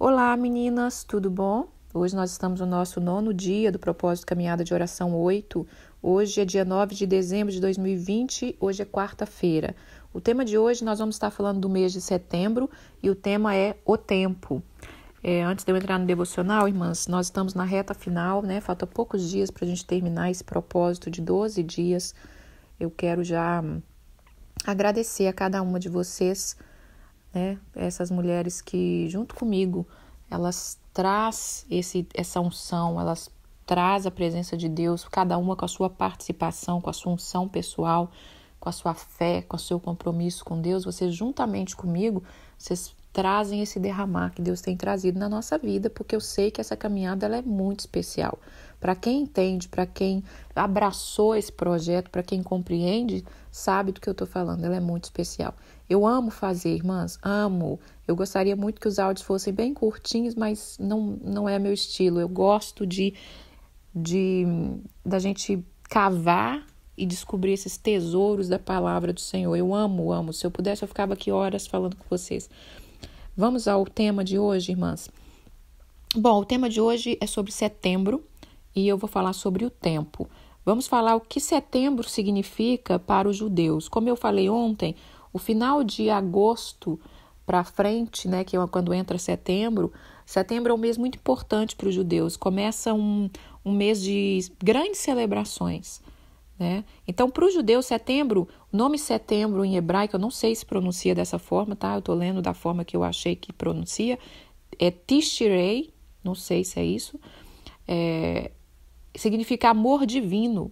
Olá, meninas, tudo bom? Hoje nós estamos no nosso 9º dia do propósito Caminhada de Oração 8. Hoje é dia 9 de dezembro de 2020, hoje é quarta-feira. O tema de hoje nós vamos estar falando do mês de setembro e o tema é o tempo. Antes de eu entrar no devocional, irmãs, nós estamos na reta final, né? Falta poucos dias para a gente terminar esse propósito de 12 dias. Eu quero já agradecer a cada uma de vocês, né? Essas mulheres que, junto comigo, elas trazem essa unção, elas trazem a presença de Deus, cada uma com a sua participação, com a sua unção pessoal, com a sua fé, com o seu compromisso com Deus. Vocês, juntamente comigo, vocês trazem esse derramar que Deus tem trazido na nossa vida, porque eu sei que essa caminhada ela é muito especial. Para quem entende, para quem abraçou esse projeto, para quem compreende, sabe do que eu estou falando, ela é muito especial. Eu amo fazer, irmãs, amo. Eu gostaria muito que os áudios fossem bem curtinhos, mas não é meu estilo. Eu gosto da gente cavar e descobrir esses tesouros da palavra do Senhor. Eu amo. Se eu pudesse, eu ficava aqui horas falando com vocês. Vamos ao tema de hoje, irmãs. Bom, o tema de hoje é sobre setembro e eu vou falar sobre o tempo. Vamos falar o que setembro significa para os judeus. Como eu falei ontem, o final de agosto para frente, né, que é quando entra setembro é um mês muito importante para os judeus. Começa um mês de grandes celebrações, né? Então, para os judeus, setembro, o nome setembro em hebraico, eu não sei se pronuncia dessa forma, tá? Eu estou lendo da forma que eu achei que pronuncia. É Tishrei, não sei se é isso. Significa amor divino.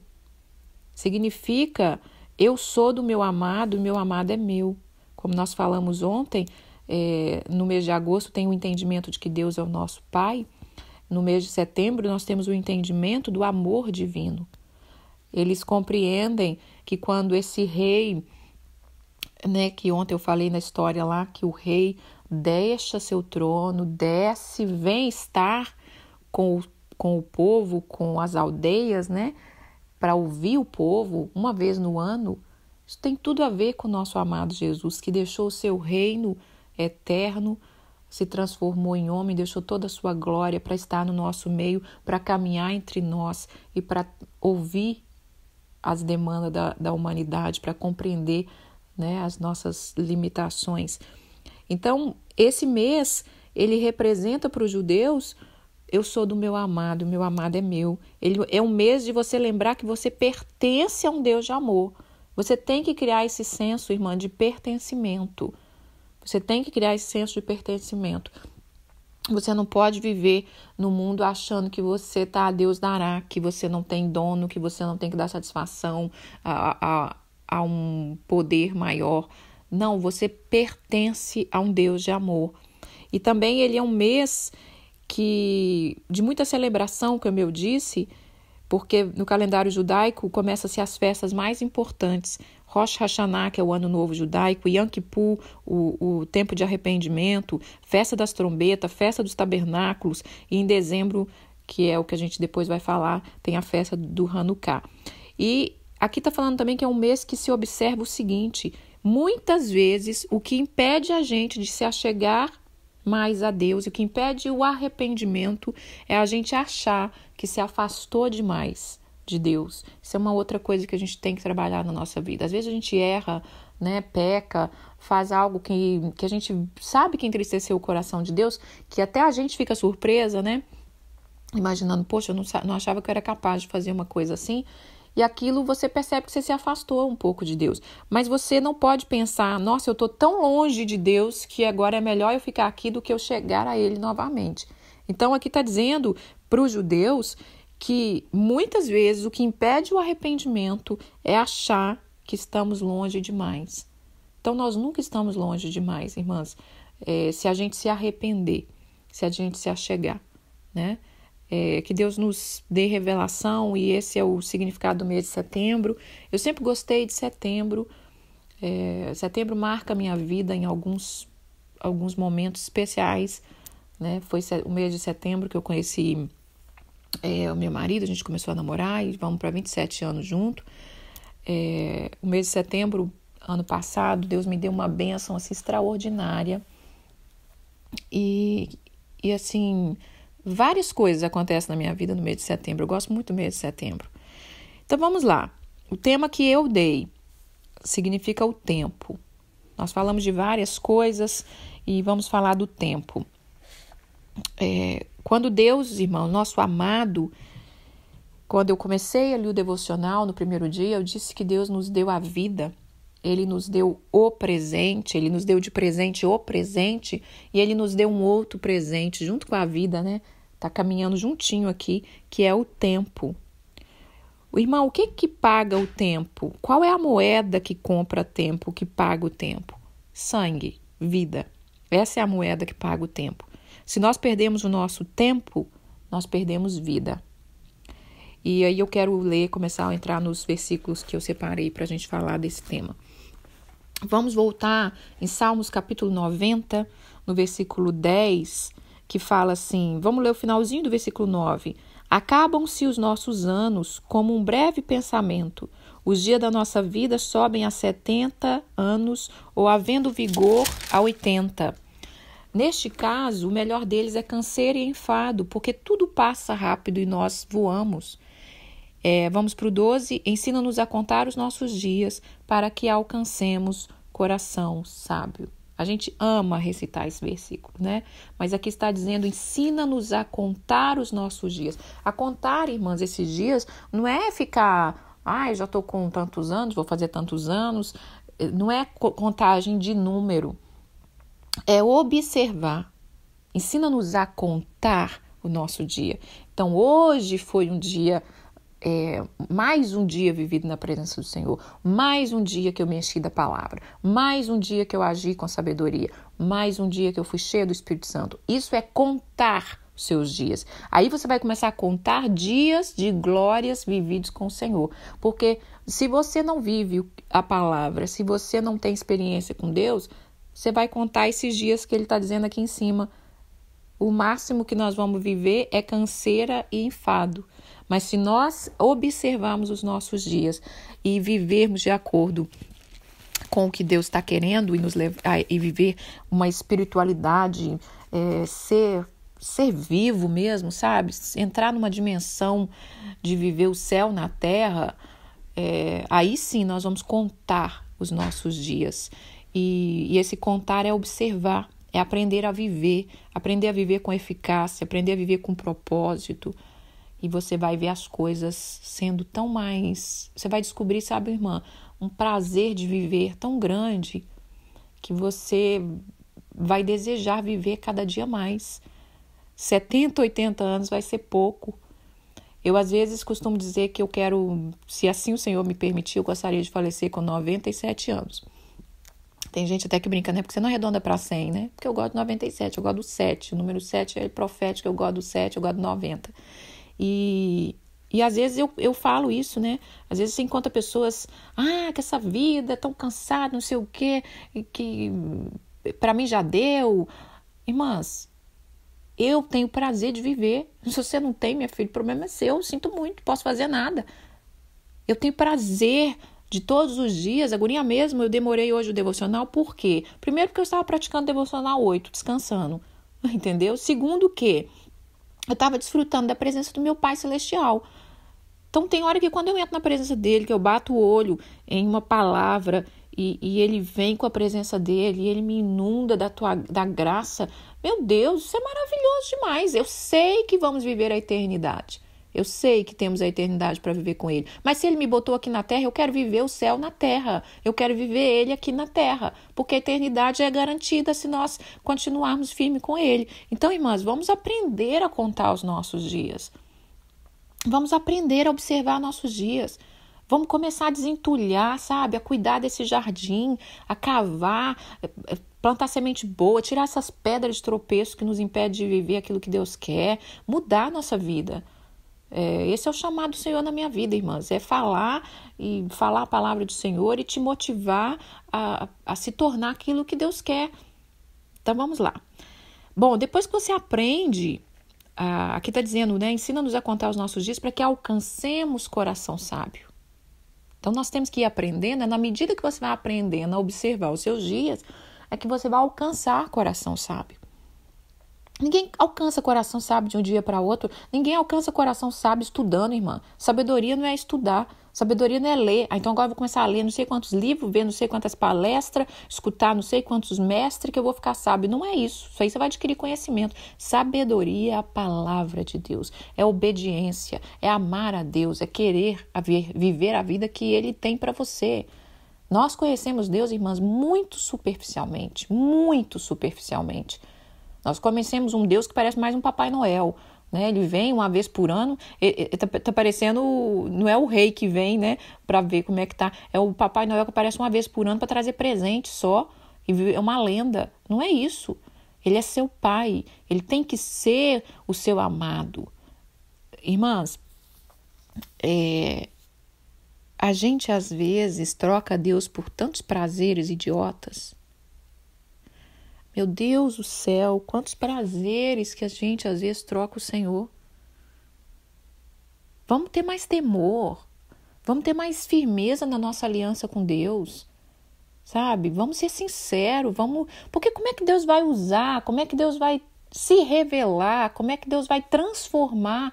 Significa eu sou do meu amado, o meu amado é meu. Como nós falamos ontem, no mês de agosto tem o entendimento de que Deus é o nosso Pai. No mês de setembro nós temos o entendimento do amor divino. Eles compreendem que quando esse rei, né, que ontem eu falei na história lá, que o rei deixa seu trono, desce, vem estar com o povo, com as aldeias, né, para ouvir o povo uma vez no ano. Isso tem tudo a ver com o nosso amado Jesus, que deixou o seu reino eterno, se transformou em homem, deixou toda a sua glória para estar no nosso meio, para caminhar entre nós e para ouvir as demandas da humanidade, para compreender, né, as nossas limitações. Então, esse mês, ele representa para os judeus, eu sou do meu amado, o meu amado é meu. Ele é um mês de você lembrar que você pertence a um Deus de amor. Você tem que criar esse senso, irmã, de pertencimento. Você tem que criar esse senso de pertencimento. Você não pode viver no mundo achando que você está a Deus dará, que você não tem dono, que você não tem que dar satisfação a um poder maior. Não, você pertence a um Deus de amor. E também ele é um mês de muita celebração, como eu disse, porque no calendário judaico começam-se as festas mais importantes. Rosh Hashanah, que é o Ano Novo Judaico, Yom Kippur, o tempo de arrependimento, Festa das Trombetas, Festa dos Tabernáculos, e em dezembro, que é o que a gente depois vai falar, tem a festa do Hanukkah. E aqui está falando também que é um mês que se observa o seguinte: muitas vezes o que impede a gente de se achegar mais a Deus, e o que impede o arrependimento é a gente achar que se afastou demais de Deus. Isso é uma outra coisa que a gente tem que trabalhar na nossa vida. Às vezes a gente erra, né, peca, faz algo que a gente sabe que entristeceu o coração de Deus, que até a gente fica surpresa, né? Imaginando, poxa, eu não achava que eu era capaz de fazer uma coisa assim. E aquilo você percebe que você se afastou um pouco de Deus. Mas você não pode pensar, nossa, eu estou tão longe de Deus que agora é melhor eu ficar aqui do que eu chegar a Ele novamente. Então aqui está dizendo para os judeus que muitas vezes o que impede o arrependimento é achar que estamos longe demais. Então nós nunca estamos longe demais, irmãs, se a gente se arrepender, se a gente se achegar, né? Que Deus nos dê revelação, e esse é o significado do mês de setembro. Eu sempre gostei de setembro. Setembro marca a minha vida em alguns momentos especiais, né? Foi o mês de setembro que eu conheci o meu marido, a gente começou a namorar e vamos para 27 anos junto. O mês de setembro, ano passado, Deus me deu uma bênção assim, extraordinária. E E assim, várias coisas acontecem na minha vida no mês de setembro. Eu gosto muito do mês de setembro. Então vamos lá. O tema que eu dei significa o tempo. Nós falamos de várias coisas e vamos falar do tempo. Quando Deus, irmão, nosso amado, quando eu comecei ali o devocional no primeiro dia, eu disse que Deus nos deu a vida. Ele nos deu o presente, Ele nos deu de presente o presente e Ele nos deu um outro presente junto com a vida, né? Tá caminhando juntinho aqui, que é o tempo. O irmão, o que que paga o tempo? Qual é a moeda que compra tempo, que paga o tempo? Sangue, vida. Essa é a moeda que paga o tempo. Se nós perdemos o nosso tempo, nós perdemos vida. E aí eu quero começar a entrar nos versículos que eu separei para a gente falar desse tema. Vamos voltar em Salmos capítulo 90, no versículo 10, que fala assim, vamos ler o finalzinho do versículo 9. Acabam-se os nossos anos como um breve pensamento. Os dias da nossa vida sobem a 70 anos ou havendo vigor a 80. Neste caso, o melhor deles é canseiro e enfado, porque tudo passa rápido e nós voamos. Vamos para o 12. Ensina-nos a contar os nossos dias para que alcancemos coração sábio. A gente ama recitar esse versículo, né? Mas aqui está dizendo, ensina-nos a contar os nossos dias. A contar, irmãs, esses dias não é ficar, eu já estou com tantos anos, vou fazer tantos anos. Não é contagem de número. É observar. Ensina-nos a contar o nosso dia. Então, hoje foi um dia... mais um dia vivido na presença do Senhor, mais um dia que eu me enchi da palavra, mais um dia que eu agi com sabedoria, mais um dia que eu fui cheia do Espírito Santo. Isso é contar os seus dias. Aí você vai começar a contar dias de glórias vividos com o Senhor, porque se você não vive a palavra, se você não tem experiência com Deus, você vai contar esses dias que Ele está dizendo aqui em cima. O máximo que nós vamos viver é canseira e enfado. Mas se nós observarmos os nossos dias e vivermos de acordo com o que Deus está querendo e nos levar e viver uma espiritualidade, ser vivo mesmo, sabe? Entrar numa dimensão de viver o céu na terra, aí sim nós vamos contar os nossos dias. E esse contar é observar, é aprender a viver com eficácia, aprender a viver com propósito. E você vai ver as coisas sendo tão mais... Você vai descobrir, sabe, irmã, um prazer de viver tão grande que você vai desejar viver cada dia mais. 70, 80 anos vai ser pouco. Eu, às vezes, costumo dizer que eu quero, se assim o Senhor me permitir, eu gostaria de falecer com 97 anos. Tem gente até que brinca, né? Porque você não arredonda para 100, né? Porque eu gosto de 97, eu gosto do 7. O número 7 é profético, eu gosto do 7, eu gosto do 90. E às vezes eu falo isso, né? Às vezes você encontra pessoas, que essa vida é tão cansada, não sei o quê, que para mim já deu. Irmãs, eu tenho prazer de viver. Se você não tem, minha filha, o problema é seu, eu sinto muito, não posso fazer nada. Eu tenho prazer de todos os dias. A gurinha mesmo, eu demorei hoje o devocional, por quê? Primeiro porque eu estava praticando devocional 8, descansando, entendeu? Segundo que eu estava desfrutando da presença do meu Pai Celestial. Então tem hora que quando eu entro na presença dele, que eu bato o olho em uma palavra e ele vem com a presença dele e ele me inunda da graça. Meu Deus, isso é maravilhoso demais. Eu sei que vamos viver a eternidade. Eu sei que temos a eternidade para viver com ele. Mas se ele me botou aqui na terra, eu quero viver o céu na terra. Eu quero viver ele aqui na terra. Porque a eternidade é garantida se nós continuarmos firmes com ele. Então, irmãs, vamos aprender a contar os nossos dias. Vamos aprender a observar nossos dias. Vamos começar a desentulhar, sabe? A cuidar desse jardim, a cavar, plantar semente boa, tirar essas pedras de tropeço que nos impedem de viver aquilo que Deus quer. Mudar a nossa vida. Esse é o chamado do Senhor na minha vida, irmãs. É falar a palavra do Senhor e te motivar a se tornar aquilo que Deus quer. Então, vamos lá. Bom, depois que você aprende, aqui está dizendo, né? Ensina-nos a contar os nossos dias para que alcancemos coração sábio. Então, nós temos que ir aprendendo, na medida que você vai aprendendo a observar os seus dias, é que você vai alcançar coração sábio. Ninguém alcança coração sábio de um dia para outro. Ninguém alcança coração sábio estudando, irmã. Sabedoria não é estudar. Sabedoria não é ler. Então agora eu vou começar a ler não sei quantos livros, ver não sei quantas palestras, escutar não sei quantos mestres que eu vou ficar sábio. Não é isso. Isso aí você vai adquirir conhecimento. Sabedoria é a palavra de Deus. É obediência. É amar a Deus. É querer viver a vida que Ele tem para você. Nós conhecemos Deus, irmãs, muito superficialmente. Muito superficialmente. Nós conhecemos um Deus que parece mais um Papai Noel, né? Ele vem uma vez por ano, tá parecendo, não é o rei que vem, né, para ver como é que tá, é o Papai Noel que aparece uma vez por ano para trazer presente só, e é uma lenda. Não é isso. Ele é seu pai, ele tem que ser o seu amado. Irmãs, a gente às vezes troca Deus por tantos prazeres idiotas. Meu Deus do céu, quantos prazeres que a gente às vezes troca o Senhor. Vamos ter mais temor, vamos ter mais firmeza na nossa aliança com Deus, sabe? Vamos ser sinceros, porque como é que Deus vai usar, como é que Deus vai se revelar, como é que Deus vai transformar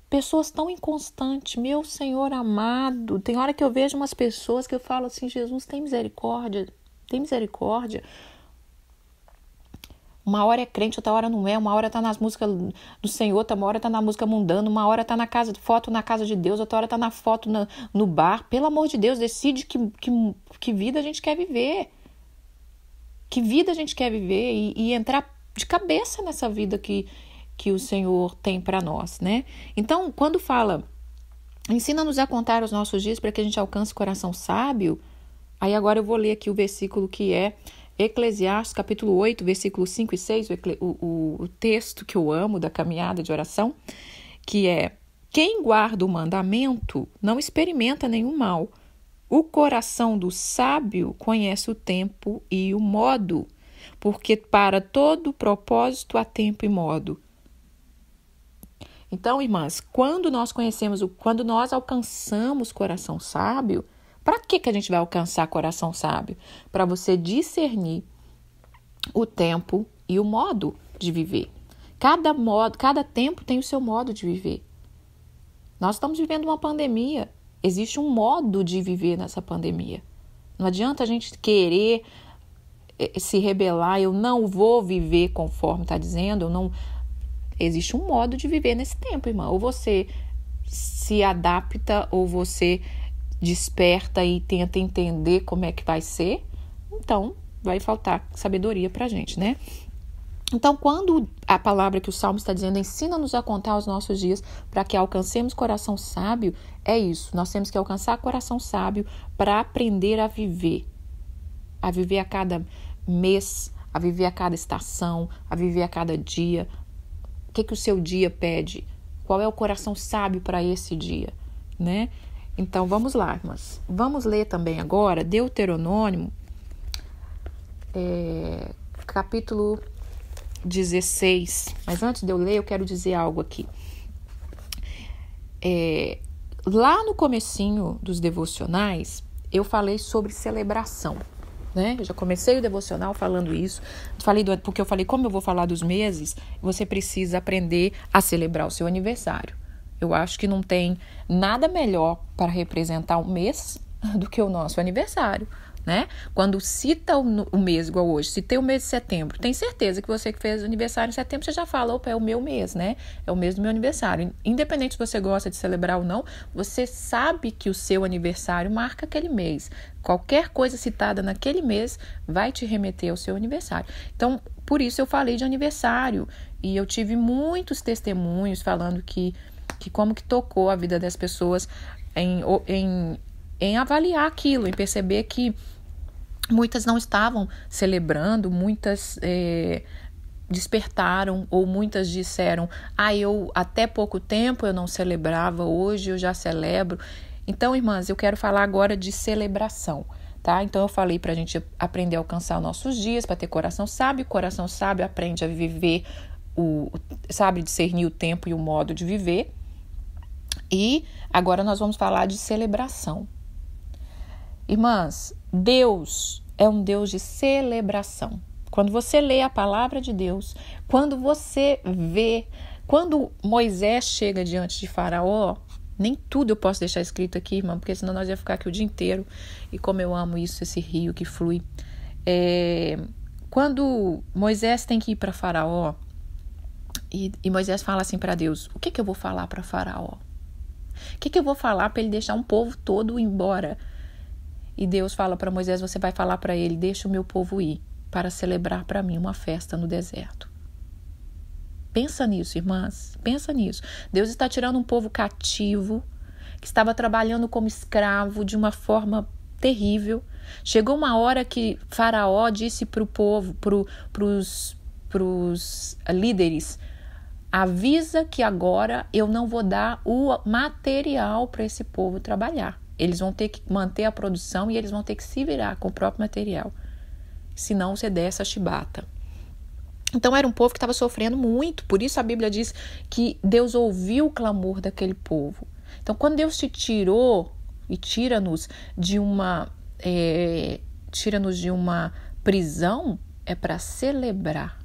pessoas tão inconstantes? Meu Senhor amado, tem hora que eu vejo umas pessoas que eu falo assim, Jesus, tem misericórdia, tem misericórdia. Uma hora é crente, outra hora não é. Uma hora tá nas músicas do Senhor, outra hora tá na música mundana. Uma hora tá na foto na casa de Deus, outra hora tá na foto no bar. Pelo amor de Deus, decide que vida a gente quer viver. Que vida a gente quer viver e entrar de cabeça nessa vida que o Senhor tem para nós, né? Então, quando fala, ensina-nos a contar os nossos dias para que a gente alcance o coração sábio. Aí agora eu vou ler aqui o versículo que é Eclesiastes, capítulo 8, versículos 5 e 6, o texto que eu amo da caminhada de oração, que é: quem guarda o mandamento não experimenta nenhum mal. O coração do sábio conhece o tempo e o modo, porque para todo propósito há tempo e modo. Então, irmãs, quando nós alcançamos coração sábio, para que a gente vai alcançar coração sábio? Para você discernir o tempo e o modo de viver. Cada tempo tem o seu modo de viver. Nós estamos vivendo uma pandemia. Existe um modo de viver nessa pandemia. Não adianta a gente querer se rebelar. Eu não vou viver conforme está dizendo. Existe um modo de viver nesse tempo, irmã. Ou você se adapta, ou você desperta e tenta entender como é que vai ser, então vai faltar sabedoria pra gente, né? Então, quando a palavra que o Salmo está dizendo, ensina-nos a contar os nossos dias para que alcancemos coração sábio, é isso. Nós temos que alcançar coração sábio para aprender a viver a cada mês, a viver a cada estação, a viver a cada dia. O que o seu dia pede? Qual é o coração sábio para esse dia, né? Então, vamos lá, irmãs. Vamos ler também agora Deuteronômio, capítulo 16. Mas antes de eu ler, eu quero dizer algo aqui. Lá no comecinho dos devocionais, eu falei sobre celebração, né? Eu já comecei o devocional falando isso. Porque eu falei, como eu vou falar dos meses, você precisa aprender a celebrar o seu aniversário. Eu acho que não tem nada melhor para representar um mês do que o nosso aniversário, né? Quando cita o mês igual hoje, citei o mês de setembro, tem certeza que você que fez aniversário em setembro, você já fala, opa, é o meu mês, né? É o mês do meu aniversário. Independente se você gosta de celebrar ou não, você sabe que o seu aniversário marca aquele mês. Qualquer coisa citada naquele mês vai te remeter ao seu aniversário. Então, por isso eu falei de aniversário. E eu tive muitos testemunhos falando que como que tocou a vida das pessoas em avaliar aquilo, em perceber que muitas não estavam celebrando, muitas despertaram, ou muitas disseram, eu até pouco tempo eu não celebrava, hoje eu já celebro. Então, irmãs, eu quero falar agora de celebração, tá? Então, eu falei para a gente aprender a alcançar os nossos dias, para ter coração sábio aprende a viver, sabe discernir o tempo e o modo de viver. E agora nós vamos falar de celebração. Irmãs, Deus é um Deus de celebração. Quando você lê a palavra de Deus, quando você vê, quando Moisés chega diante de Faraó, nem tudo eu posso deixar escrito aqui, irmão, porque senão nós ia ficar aqui o dia inteiro. E como eu amo isso, esse rio que flui. Quando Moisés tem que ir para Faraó, e Moisés fala assim para Deus: o que eu vou falar para Faraó? O que eu vou falar para ele deixar um povo todo embora? E Deus fala para Moisés: você vai falar para ele, deixa o meu povo ir para celebrar para mim uma festa no deserto. Pensa nisso, irmãs, pensa nisso. Deus está tirando um povo cativo, que estava trabalhando como escravo de uma forma terrível. Chegou uma hora que Faraó disse para o povo, para os líderes: avisa que agora eu não vou dar o material para esse povo trabalhar. Eles vão ter que manter a produção e eles vão ter que se virar com o próprio material. Senão você desce a chibata. Então era um povo que estava sofrendo muito. Por isso a Bíblia diz que Deus ouviu o clamor daquele povo. Então quando Deus te tirou e tira-nos de uma prisão, é para celebrar.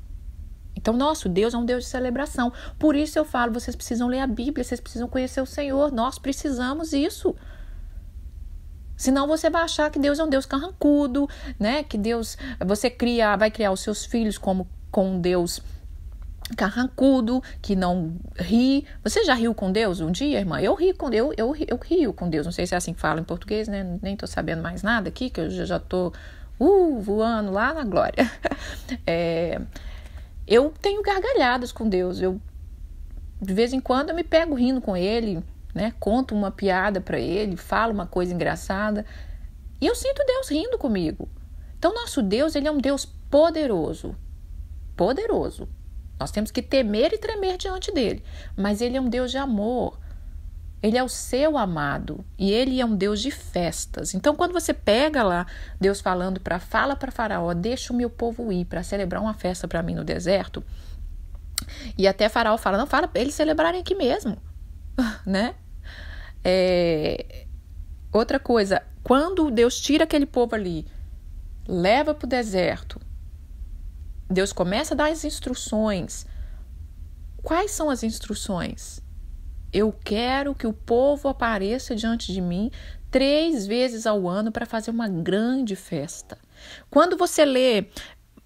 Então, nosso Deus é um Deus de celebração. Por isso eu falo, vocês precisam ler a Bíblia, vocês precisam conhecer o Senhor. Nós precisamos disso. Senão você vai achar que Deus é um Deus carrancudo, né? Que Deus, vai criar os seus filhos como com um Deus carrancudo, que não ri. Você já riu com Deus um dia, irmã? Eu rio com Deus, eu rio com Deus. Não sei se é assim que fala em português, né? Nem tô sabendo mais nada aqui, que eu já tô voando lá na glória. Eu tenho gargalhadas com Deus. De vez em quando eu me pego rindo com Ele, né? Conto uma piada para Ele, falo uma coisa engraçada e eu sinto Deus rindo comigo. Então nosso Deus, Ele é um Deus poderoso. Poderoso. Nós temos que temer e tremer diante dele. Mas Ele é um Deus de amor. Ele é o seu amado. E Ele é um Deus de festas. Então, quando você pega lá, Deus falando fala para Faraó: deixa o meu povo ir para celebrar uma festa para mim no deserto. E até Faraó fala: não, fala para eles celebrarem aqui mesmo. Né? Outra coisa, quando Deus tira aquele povo ali, leva para o deserto, Deus começa a dar as instruções. Quais são as instruções? Eu quero que o povo apareça diante de mim 3 vezes ao ano para fazer uma grande festa. Quando você lê,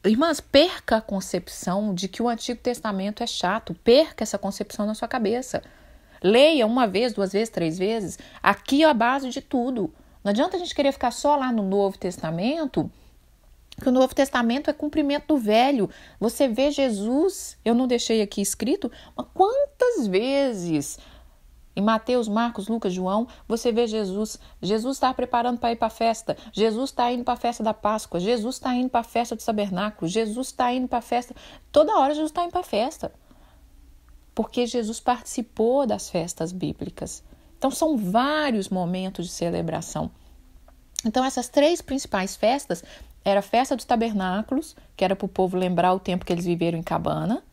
irmãs, perca a concepção de que o Antigo Testamento é chato. Perca essa concepção na sua cabeça. Leia 1 vez, 2 vezes, 3 vezes. Aqui é a base de tudo. Não adianta a gente querer ficar só lá no Novo Testamento, que o Novo Testamento é cumprimento do Velho. Você vê Jesus, eu não deixei aqui escrito, mas quantas vezes em Mateus, Marcos, Lucas, João, você vê Jesus está preparando para ir para a festa, Jesus está indo para a festa da Páscoa, Jesus está indo para a festa do Tabernáculo, Jesus está indo para a festa, toda hora Jesus está indo para a festa, porque Jesus participou das festas bíblicas. Então são vários momentos de celebração. Então essas 3 principais festas era a festa dos tabernáculos, que era para o povo lembrar o tempo que eles viveram em Cabana,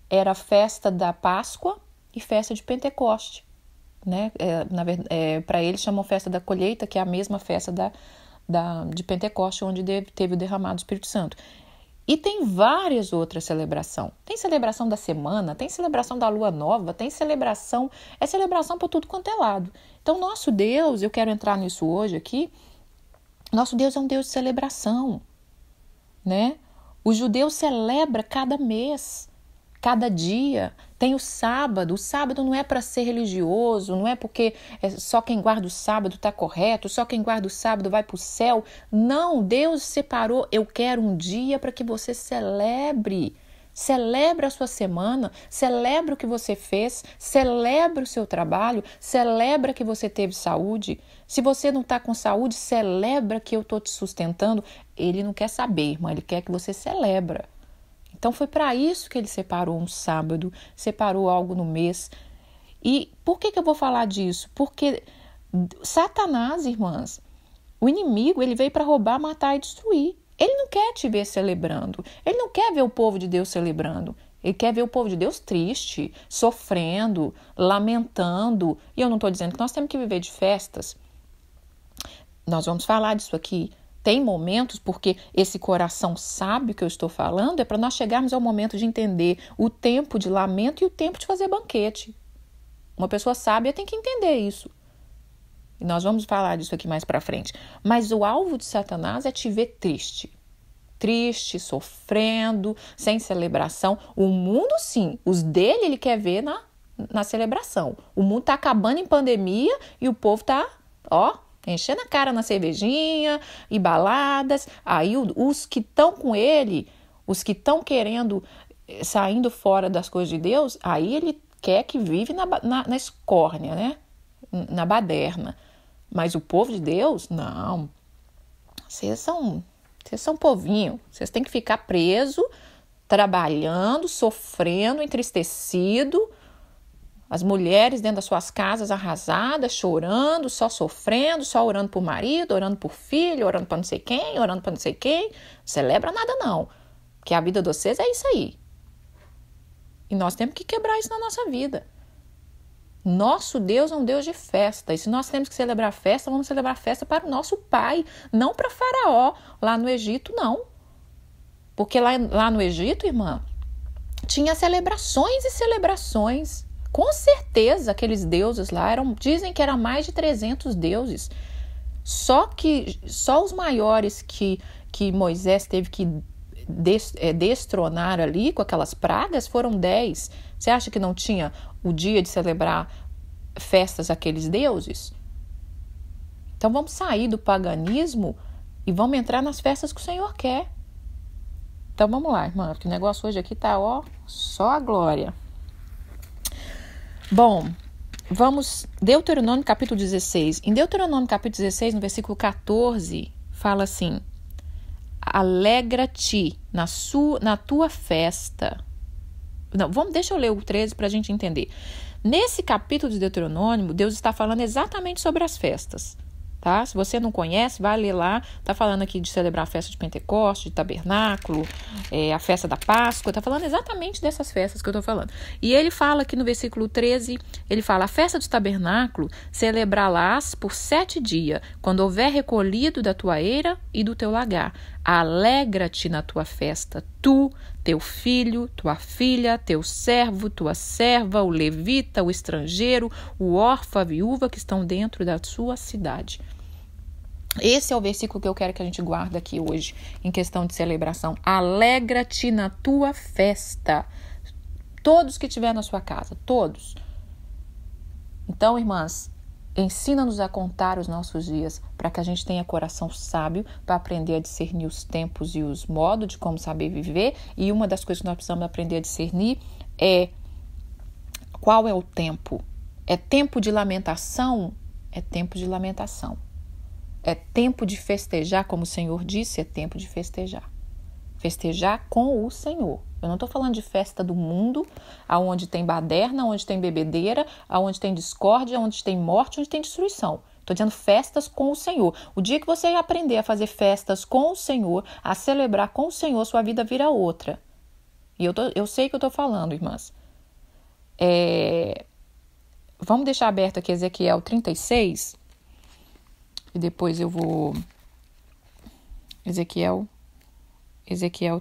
era a festa da Páscoa e festa de Pentecoste, né? Para eles chamam festa da colheita, que é a mesma festa de Pentecoste, onde teve o derramado do Espírito Santo. E tem várias outras celebrações. Tem celebração da semana, tem celebração da lua nova, tem celebração por tudo quanto é lado. Então, nosso Deus, eu quero entrar nisso hoje aqui, nosso Deus é um Deus de celebração, né? O judeu celebra cada mês, cada dia. Tem o sábado não é para ser religioso, não é porque só quem guarda o sábado está correto, só quem guarda o sábado vai para o céu. Não, Deus separou, eu quero um dia para que você celebre. Celebra a sua semana, celebra o que você fez, celebra o seu trabalho, celebra que você teve saúde. Se você não está com saúde, celebra que eu estou te sustentando. Ele não quer saber, irmã, ele quer que você celebra. Então foi para isso que ele separou um sábado, separou algo no mês. E por que eu vou falar disso? Porque Satanás, irmãs, o inimigo, ele veio para roubar, matar e destruir. Ele não quer te ver celebrando. Ele não quer ver o povo de Deus celebrando. Ele quer ver o povo de Deus triste, sofrendo, lamentando. E eu não estou dizendo que nós temos que viver de festas. Nós vamos falar disso aqui. tem momentos, porque esse coração sabe o que eu estou falando, é para nós chegarmos ao momento de entender o tempo de lamento e o tempo de fazer banquete. Uma pessoa sábia tem que entender isso. E nós vamos falar disso aqui mais para frente. Mas o alvo de Satanás é te ver triste. Triste, sofrendo, sem celebração. O mundo, sim. Os dele, ele quer ver na celebração. O mundo tá acabando em pandemia e o povo tá, enchendo a cara na cervejinha e baladas. Aí os que estão com ele, os que estão querendo, saindo fora das coisas de Deus, aí ele quer que vive na escórnia, né? Na baderna. Mas o povo de Deus, não. Vocês são povinho. Vocês têm que ficar preso, trabalhando, sofrendo, entristecido. As mulheres dentro das suas casas arrasadas, chorando, só sofrendo, só orando por marido, orando por filho, orando para não sei quem, orando para não sei quem. Não celebra nada não. Porque a vida de vocês é isso aí. E nós temos que quebrar isso na nossa vida. Nosso Deus é um Deus de festa. E se nós temos que celebrar festa, vamos celebrar festa para o nosso Pai, não para Faraó, lá no Egito, não. Porque lá no Egito, irmã, tinha celebrações e celebrações. Com certeza, aqueles deuses lá dizem que eram mais de 300 deuses. Só os maiores que Moisés teve que destronar ali com aquelas pragas foram 10. Você acha que não tinha o dia de celebrar festas àqueles deuses? Então vamos sair do paganismo e vamos entrar nas festas que o Senhor quer. Então vamos lá, irmã, porque o negócio hoje aqui tá, só a glória. Bom, vamos, Deuteronômio capítulo 16. Em Deuteronômio capítulo 16, no versículo 14, fala assim: alegra-te na tua festa. Não, deixa eu ler o 13 para a gente entender. Nesse capítulo de Deuteronômio, Deus está falando exatamente sobre as festas. Tá? Se você não conhece, vai ler lá. Está falando aqui de celebrar a festa de Pentecostes, de Tabernáculo, a festa da Páscoa. Está falando exatamente dessas festas que eu estou falando. E ele fala aqui no versículo 13, ele fala: a festa do Tabernáculo celebrá-las por 7 dias, quando houver recolhido da tua eira e do teu lagar. Alegra-te na tua festa, tu, teu filho, tua filha, teu servo, tua serva, o levita, o estrangeiro, o órfão, a viúva que estão dentro da sua cidade. Esse é o versículo que eu quero que a gente guarde aqui hoje, em questão de celebração. Alegra-te na tua festa. Todos que estiver na sua casa, todos. Então, irmãs, ensina-nos a contar os nossos dias para que a gente tenha coração sábio para aprender a discernir os tempos e os modos de como saber viver. E uma das coisas que nós precisamos aprender a discernir é qual é o tempo. É tempo de lamentação? É tempo de lamentação. É tempo de festejar, como o Senhor disse, é tempo de festejar. Festejar com o Senhor. Eu não estou falando de festa do mundo, aonde tem baderna, onde tem bebedeira, aonde tem discórdia, onde tem morte, onde tem destruição. Estou dizendo festas com o Senhor. O dia que você aprender a fazer festas com o Senhor, a celebrar com o Senhor, sua vida vira outra. E eu sei que eu estou falando, irmãs. Vamos deixar aberto aqui Ezequiel 36. E depois eu vou... Ezequiel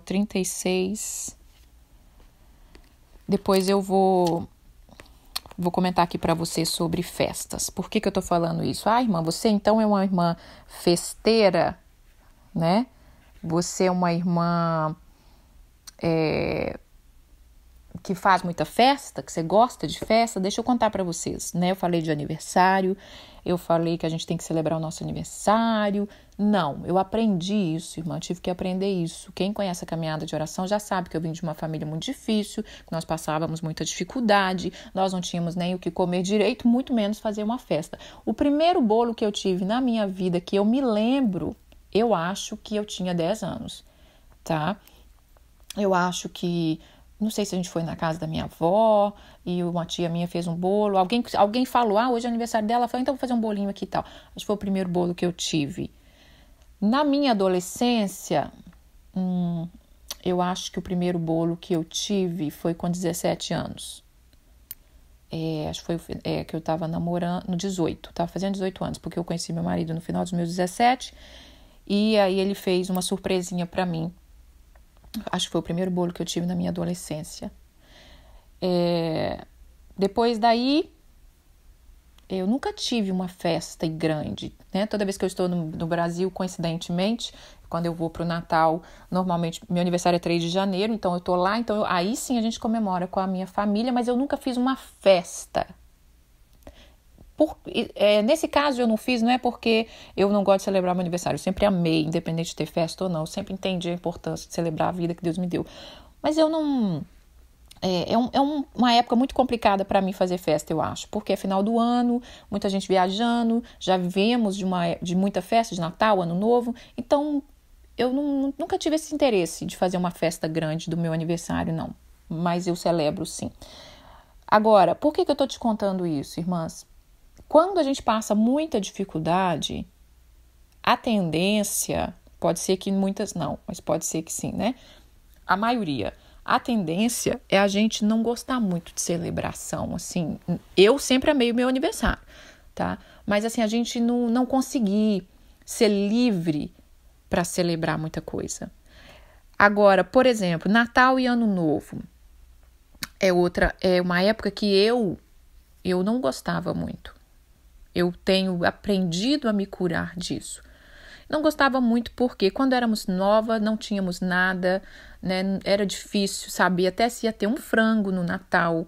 36... Depois eu vou comentar aqui para você sobre festas. Por que eu estou falando isso? Irmã, você então é uma irmã festeira, né? Você é uma irmã que faz muita festa, que você gosta de festa. Deixa eu contar para vocês, né? Eu falei de aniversário, eu falei que a gente tem que celebrar o nosso aniversário. Não, eu aprendi isso, irmã, tive que aprender isso. Quem conhece a caminhada de oração já sabe que eu vim de uma família muito difícil, que nós passávamos muita dificuldade, nós não tínhamos nem o que comer direito, muito menos fazer uma festa. O primeiro bolo que eu tive na minha vida, que eu me lembro, eu acho que eu tinha 10 anos, tá? Eu acho que... Não sei se a gente foi na casa da minha avó e uma tia minha fez um bolo. Alguém falou, hoje é aniversário dela. Eu falei, então vou fazer um bolinho aqui e tal. Acho que foi o primeiro bolo que eu tive. Na minha adolescência, eu acho que o primeiro bolo que eu tive foi com 17 anos. Acho que foi que eu estava namorando no 18. Estava fazendo 18 anos, porque eu conheci meu marido no final dos meus 17. E aí ele fez uma surpresinha para mim. Acho que foi o primeiro bolo que eu tive na minha adolescência. Depois daí, eu nunca tive uma festa grande, né? Toda vez que eu estou no Brasil, coincidentemente, quando eu vou para o Natal, normalmente meu aniversário é 3 de janeiro, então eu estou lá, então aí sim a gente comemora com a minha família, mas eu nunca fiz uma festa. Nesse caso eu não fiz, não é porque eu não gosto de celebrar meu aniversário, eu sempre amei, independente de ter festa ou não, eu sempre entendi a importância de celebrar a vida que Deus me deu. Mas eu não... uma época muito complicada para mim fazer festa, eu acho, porque é final do ano, muita gente viajando, já vivemos de muita festa de Natal, Ano Novo, então eu nunca tive esse interesse de fazer uma festa grande do meu aniversário, não, mas eu celebro sim. Agora, por que eu estou te contando isso, irmãs? Quando a gente passa muita dificuldade, a tendência, pode ser que muitas não, mas pode ser que sim, né? A maioria, a tendência é a gente não gostar muito de celebração, assim. Eu sempre amei o meu aniversário, tá? Mas assim, a gente não conseguir ser livre para celebrar muita coisa. Agora, por exemplo, Natal e Ano Novo é uma época que eu não gostava muito. Eu tenho aprendido a me curar disso. Não gostava muito porque quando éramos novas, não tínhamos nada, né? Era difícil saber até se ia ter um frango no Natal,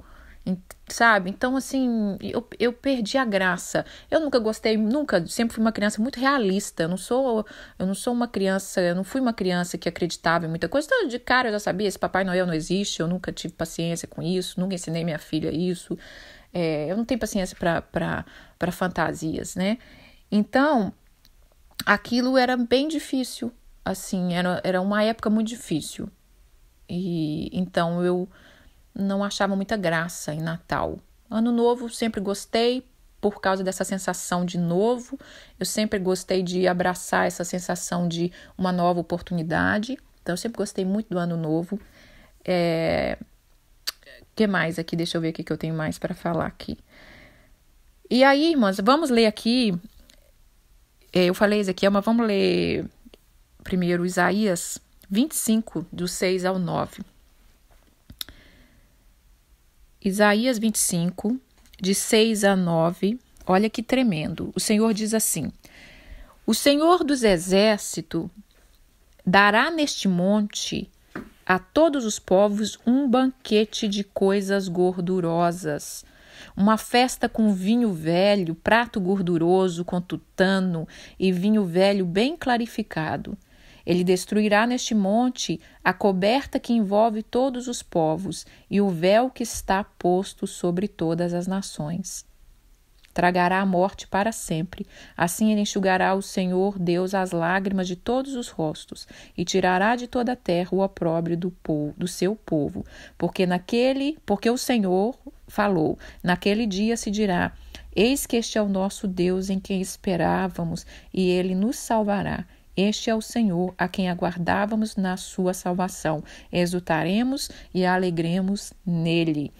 sabe? Então, assim, eu perdi a graça. Eu nunca gostei, sempre fui uma criança muito realista. Eu não sou uma criança, eu não fui uma criança que acreditava em muita coisa. Então, de cara eu já sabia, esse Papai Noel não existe, eu nunca tive paciência com isso, nunca ensinei minha filha isso. Eu não tenho paciência para fantasias, né? Então, aquilo era bem difícil, assim, era uma época muito difícil. E então eu não achava muita graça em Natal. Ano Novo sempre gostei por causa dessa sensação de novo. Eu sempre gostei de abraçar essa sensação de uma nova oportunidade. Então eu sempre gostei muito do Ano Novo. Que mais aqui? Deixa eu ver o que eu tenho mais para falar aqui. E aí, irmãs, vamos ler aqui. Eu falei Ezequiel, mas vamos ler primeiro Isaías 25, do 6 ao 9. Isaías 25, de 6 a 9. Olha que tremendo. O Senhor diz assim: O Senhor dos Exércitos dará neste monte a todos os povos um banquete de coisas gordurosas, uma festa com vinho velho, prato gorduroso com tutano e vinho velho bem clarificado. Ele destruirá neste monte a coberta que envolve todos os povos e o véu que está posto sobre todas as nações. Tragará a morte para sempre. Assim ele enxugará o Senhor Deus as lágrimas de todos os rostos e tirará de toda a terra o opróbrio do seu povo. Porque o Senhor falou, naquele dia se dirá: Eis que este é o nosso Deus em quem esperávamos e ele nos salvará. Este é o Senhor a quem aguardávamos na sua salvação. Exultaremos e alegremos nele.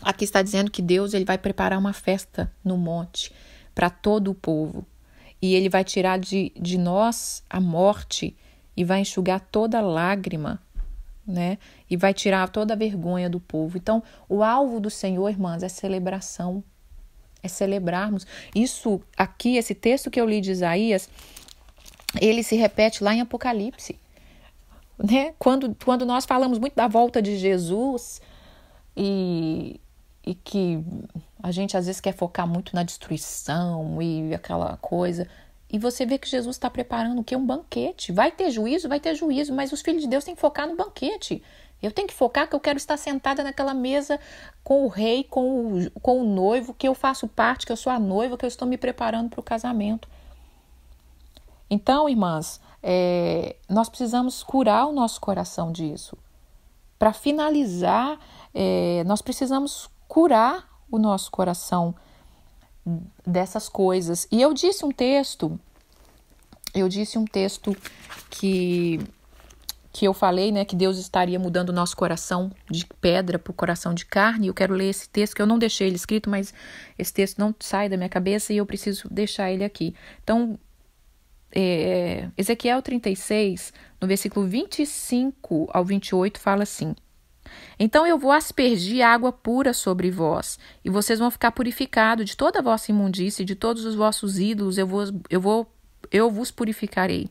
Aqui está dizendo que Deus ele vai preparar uma festa no monte para todo o povo. E ele vai tirar de nós a morte e vai enxugar toda lágrima, né? E vai tirar toda a vergonha do povo. Então, o alvo do Senhor, irmãs, é celebração. É celebrarmos. Isso aqui, esse texto que eu li de Isaías, ele se repete lá em Apocalipse. Né? Quando nós falamos muito da volta de Jesus e que a gente às vezes quer focar muito na destruição e aquela coisa. E você vê que Jesus está preparando o quê? Um banquete. Vai ter juízo, mas os filhos de Deus têm que focar no banquete. Eu tenho que focar que eu quero estar sentada naquela mesa com o rei, com o noivo, que eu faço parte, que eu sou a noiva, que eu estou me preparando para o casamento. Então, irmãs, nós precisamos curar o nosso coração disso. Para finalizar, nós precisamos curar o nosso coração dessas coisas. E eu disse um texto que eu falei, né, que Deus estaria mudando o nosso coração de pedra para o coração de carne. Eu quero ler esse texto, que eu não deixei ele escrito, mas esse texto não sai da minha cabeça e eu preciso deixar ele aqui. Então, Ezequiel 36, no versículo 25 ao 28, fala assim: então eu vou aspergir água pura sobre vós, e vocês vão ficar purificados de toda a vossa imundície, de todos os vossos ídolos, eu vos purificarei.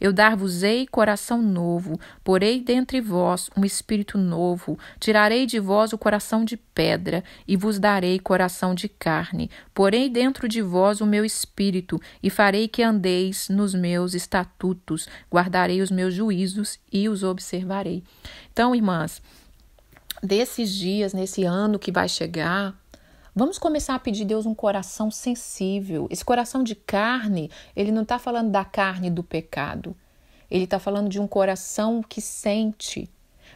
Eu dar-vos-ei coração novo, porei dentre vós um espírito novo, tirarei de vós o coração de pedra, e vos darei coração de carne. Porei dentro de vós o meu espírito, e farei que andeis nos meus estatutos, guardarei os meus juízos e os observarei. Então, irmãs, desses dias, nesse ano que vai chegar, vamos começar a pedir a Deus um coração sensível. Esse coração de carne, ele não está falando da carne do pecado. Ele está falando de um coração que sente.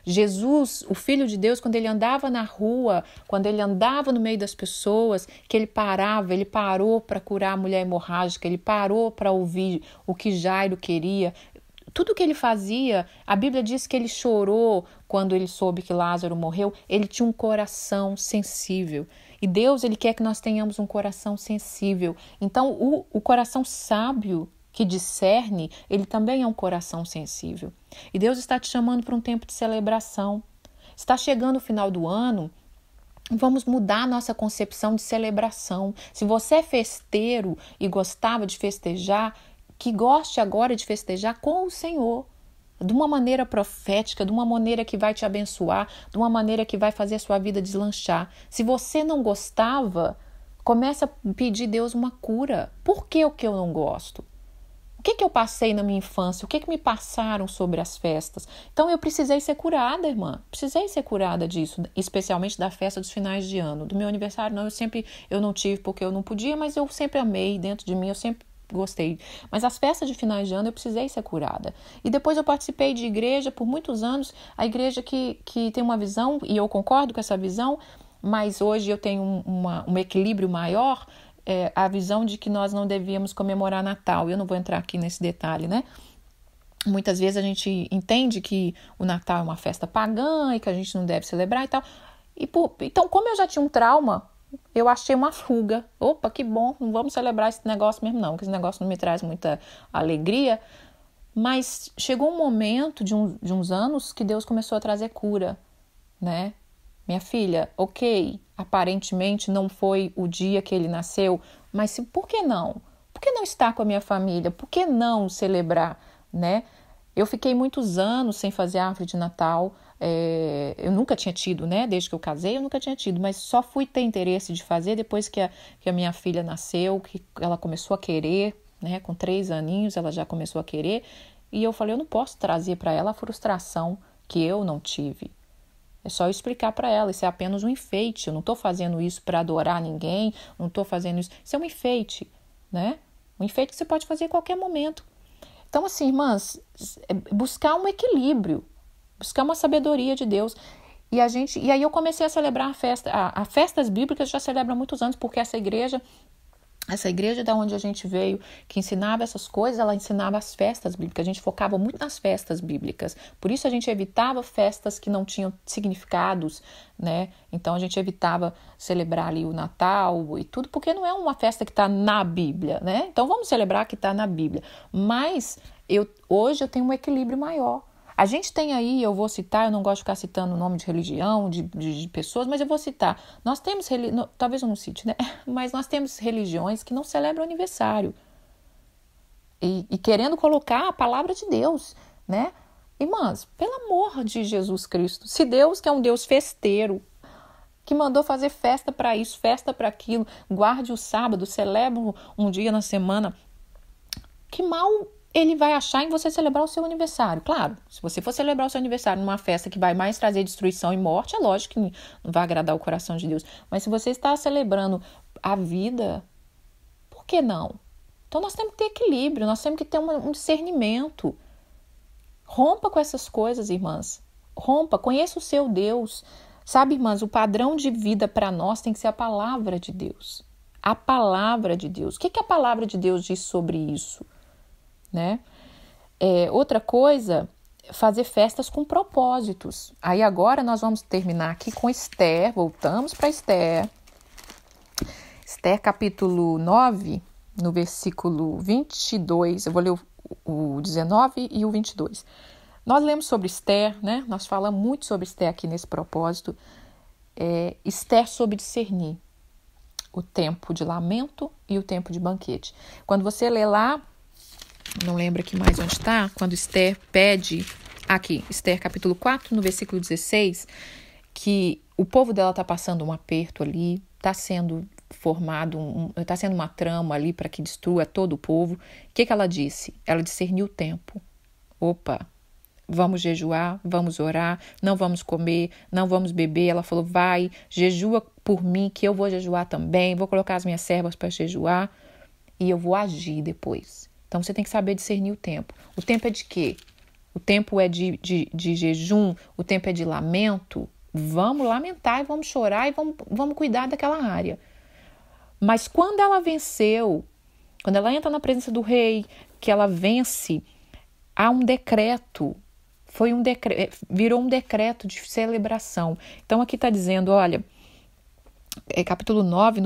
Jesus, o Filho de Deus, quando ele andava na rua, quando ele andava no meio das pessoas, que ele parou para curar a mulher hemorrágica, ele parou para ouvir o que Jairo queria. Tudo que ele fazia, a Bíblia diz que ele chorou quando ele soube que Lázaro morreu. Ele tinha um coração sensível. E Deus, ele quer que nós tenhamos um coração sensível. Então, o coração sábio que discerne, ele também é um coração sensível. E Deus está te chamando para um tempo de celebração. Está chegando o final do ano, vamos mudar a nossa concepção de celebração. Se você é festeiro e gostava de festejar, que goste agora de festejar com o Senhor, de uma maneira profética, de uma maneira que vai te abençoar, de uma maneira que vai fazer a sua vida deslanchar. Se você não gostava, comece a pedir a Deus uma cura. Por que o que eu não gosto? O que eu passei na minha infância? O que me passaram sobre as festas? Então eu precisei ser curada, irmã. Precisei ser curada disso, especialmente da festa dos finais de ano. Do meu aniversário, não, eu não tive porque eu não podia, mas eu sempre amei dentro de mim, eu sempre gostei. Mas as festas de finais de ano eu precisei ser curada. E depois eu participei de igreja por muitos anos, a igreja que tem uma visão, e eu concordo com essa visão, mas hoje eu tenho um equilíbrio maior, a visão de que nós não devíamos comemorar Natal. Eu não vou entrar aqui nesse detalhe, né? Muitas vezes a gente entende que o Natal é uma festa pagã e que a gente não deve celebrar e tal. Então, como eu já tinha um trauma, eu achei uma fuga. Opa, que bom, não vamos celebrar esse negócio mesmo não, porque esse negócio não me traz muita alegria. Mas chegou um momento de uns anos que Deus começou a trazer cura, né? Minha filha, ok, aparentemente não foi o dia que ele nasceu, mas por que não? Por que não estar com a minha família? Por que não celebrar, né? Eu fiquei muitos anos sem fazer árvore de Natal. Eu nunca tinha tido, né? Desde que eu casei, eu nunca tinha tido, mas só fui ter interesse de fazer depois que a minha filha nasceu, que ela começou a querer, né? Com 3 aninhos ela já começou a querer, e eu falei, eu não posso trazer para ela a frustração que eu não tive. É só eu explicar para ela, isso é apenas um enfeite, eu não estou fazendo isso para adorar ninguém, não estou fazendo isso é um enfeite, né? Um enfeite que você pode fazer em qualquer momento. Então, assim, irmãs, buscar um equilíbrio, buscar uma sabedoria de Deus. E aí eu comecei a celebrar a festas bíblicas, já celebro há muitos anos, porque essa igreja da onde a gente veio, que ensinava essas coisas, ela ensinava as festas bíblicas. A gente focava muito nas festas bíblicas. Por isso a gente evitava festas que não tinham significados, né? Então a gente evitava celebrar ali o Natal e tudo, porque não é uma festa que está na Bíblia, né? Então vamos celebrar que está na Bíblia. Mas hoje eu tenho um equilíbrio maior. A gente tem aí, eu vou citar, eu não gosto de ficar citando o nome de religião, de pessoas, mas eu vou citar. Nós temos, talvez eu não cite, né? Mas nós temos religiões que não celebram aniversário. E querendo colocar a palavra de Deus, né? Irmãs, pelo amor de Jesus Cristo, se Deus, que é um Deus festeiro, que mandou fazer festa para isso, festa para aquilo, guarde o sábado, celebre um dia na semana, que mal ele vai achar em você celebrar o seu aniversário. Claro, se você for celebrar o seu aniversário numa festa que vai mais trazer destruição e morte, é lógico que não vai agradar o coração de Deus. Mas se você está celebrando a vida, por que não? Então nós temos que ter equilíbrio, nós temos que ter um discernimento. Rompa com essas coisas, irmãs. Rompa, conheça o seu Deus. Sabe, irmãs, o padrão de vida para nós tem que ser a palavra de Deus. A palavra de Deus. O que a palavra de Deus diz sobre isso? Né? Outra coisa, fazer festas com propósitos. Aí agora nós vamos terminar aqui com Esther, voltamos para Esther. Esther capítulo 9, no versículo 22, eu vou ler o 19 e o 22. Nós lemos sobre Esther, né? Nós falamos muito sobre Esther aqui nesse propósito. Esther soube discernir o tempo de lamento e o tempo de banquete. Quando você lê lá, não lembro aqui mais onde está, quando Esther pede, aqui, Esther capítulo 4, no versículo 16, que o povo dela está passando um aperto ali, está sendo formado, está sendo uma trama ali para que destrua todo o povo. O que ela disse? Ela discerniu o tempo. Opa, vamos jejuar, vamos orar, não vamos comer, não vamos beber. Ela falou, vai, jejua por mim, que eu vou jejuar também, vou colocar as minhas servas para jejuar e eu vou agir depois. Então, você tem que saber discernir o tempo. O tempo é de quê? O tempo é de jejum, o tempo é de lamento. Vamos lamentar e vamos chorar e vamos cuidar daquela área. Mas quando ela venceu, quando ela entra na presença do rei, que ela vence, há um decreto. Virou um decreto de celebração. Então, aqui está dizendo, olha, capítulo 9,